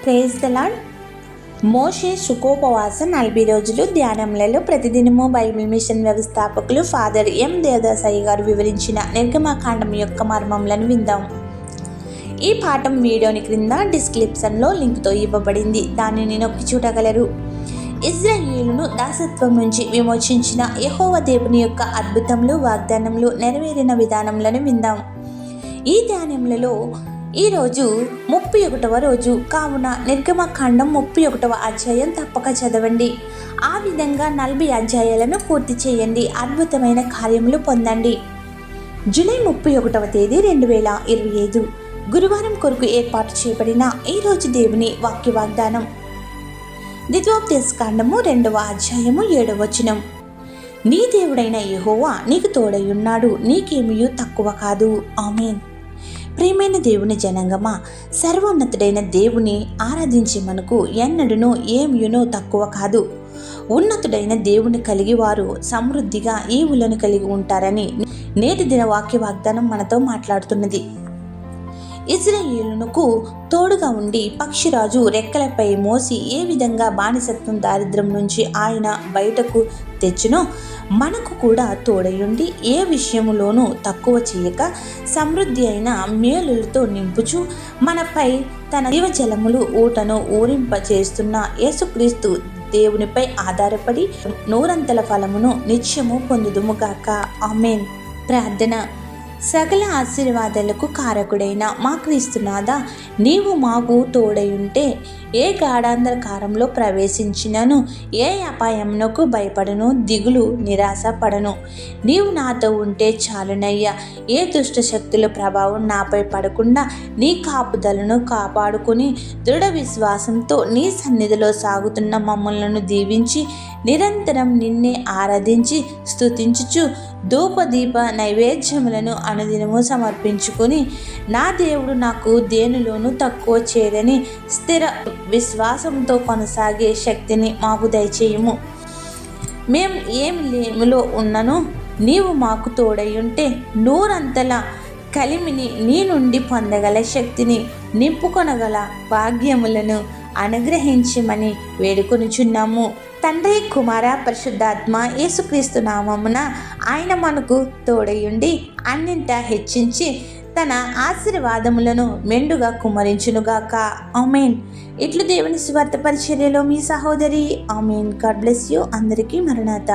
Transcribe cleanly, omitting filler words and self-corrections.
Praise the lord. మోషే సుఖోపవాస 40 రోజులు ధ్యానములలో ప్రతిదినము బైబిల్ మిషన్ వ్యవస్థాపకులు ఫాదర్ ఎం దేవదాసయ్య గారు వివరించిన నిర్గమకాండం యొక్క మర్మములను విందాం. ఈ పాఠం వీడియోని క్రింద డిస్క్రిప్షన్లో లింక్తో ఇవ్వబడింది, దానిని నొక్కి చూడగలరు. ఇజ్రాయేలును దాసత్వం నుంచి విమోచించిన యెహోవా దేవుని యొక్క అద్భుతములు, వాగ్దానములు నెరవేరిన విధానములను విందాం. ఈ ధ్యానములలో ఈరోజు 31వ రోజు కావున నిర్గమకాండం 31వ అధ్యాయం తప్పక చదవండి. ఆ విధంగా 40 అధ్యాయాలను పూర్తి చేయండి. అద్భుతమైన కార్యములు పొందండి. జూలై 31వ తేదీ 2025 గురువారం కొరకు ఏర్పాటు చేయబడిన ఈరోజు దేవుని వాక్య వాగ్దానం ద్వితీయోపదేశకాండము 2వ అధ్యాయము 7వ వచనం. నీ దేవుడైన యెహోవా నీకు తోడయున్నాడు, నీకేమీ తక్కువ కాదు. ఆమేన్. ప్రియమైన దేవుని జనాంగమా, సర్వోన్నతుడైన దేవుని ఆరాధించి మనకు ఎన్నడూనూ ఏమీనూ తక్కువ కాదు. ఉన్నతుడైన దేవుని కలిగి వారు సమృద్ధిగా ఈవులను కలిగి ఉంటారని నేటి దిన వాక్య వాగ్దానం మనతో మాట్లాడుతున్నది. ఇజ్రాయేలునకు తోడుగా ఉండి పక్షిరాజు రెక్కలపై మోసి ఏ విధంగా బానిసత్వం దారిద్ర్యం నుంచి ఆయన బయటకు తెచ్చునో మనకు కూడా తోడయుండి ఏ విషయములోనూ తక్కువ చేయక సమృద్ధి అయిన మేలులతో నింపుచు మనపై తన జీవజలములు ఊటను ఊరింపచేస్తున్న యేసుక్రీస్తు దేవునిపై ఆధారపడి నూరంతల ఫలమును నిత్యము పొందుదుముగాక. ఆమేన్. ప్రార్థన. సకల ఆశీర్వాదాలకు కారకుడైన మా క్రీస్తునాథ, నీవు మాకు తోడయుంటే ఏ గాఢాంధకారంలో ప్రవేశించినను ఏ అపాయమునకు భయపడను, దిగులు నిరాశ పడను. నీవు నాతో ఉంటే చాలునయ్యా. ఏ దుష్ట శక్తుల ప్రభావం నాపై పడకుండా నీ కాపుదలను కాపాడుకుని దృఢ విశ్వాసంతో నీ సన్నిధిలో సాగుతున్న మమ్మల్ని దీవించి నిరంతరం నిన్నే ఆరాధించి స్తుతించుచు ధూపదీప నైవేద్యములను అనుదినము సమర్పించుకొని నా దేవుడు నాకు దేనిలోనూ తక్కువ చేయదని స్థిర విశ్వాసంతో కొనసాగే శక్తిని మాకు దయచేయము. మేము ఏమి లేములో ఉన్నను నీవు మాకు తోడయుంటే నూరంతల కలిమిని నీ నుండి పొందగల శక్తిని నింపుకొనగల భాగ్యములను అనుగ్రహించమని వేడుకొనుచున్నాము. తండ్రి, కుమార, పరిశుద్ధాత్మ యేసుక్రీస్తు నామమున ఆయన మనకు తోడయుండి అన్నింటా హెచ్చించి తన ఆశీర్వాదములను మెండుగా కుమ్మరించునుగాక. ఆమేన్. ఇట్లు దేవుని స్వార్థ పరిచర్యలో మీ సహోదరి. ఆమేన్. God bless you. అందరికీ మరణాత.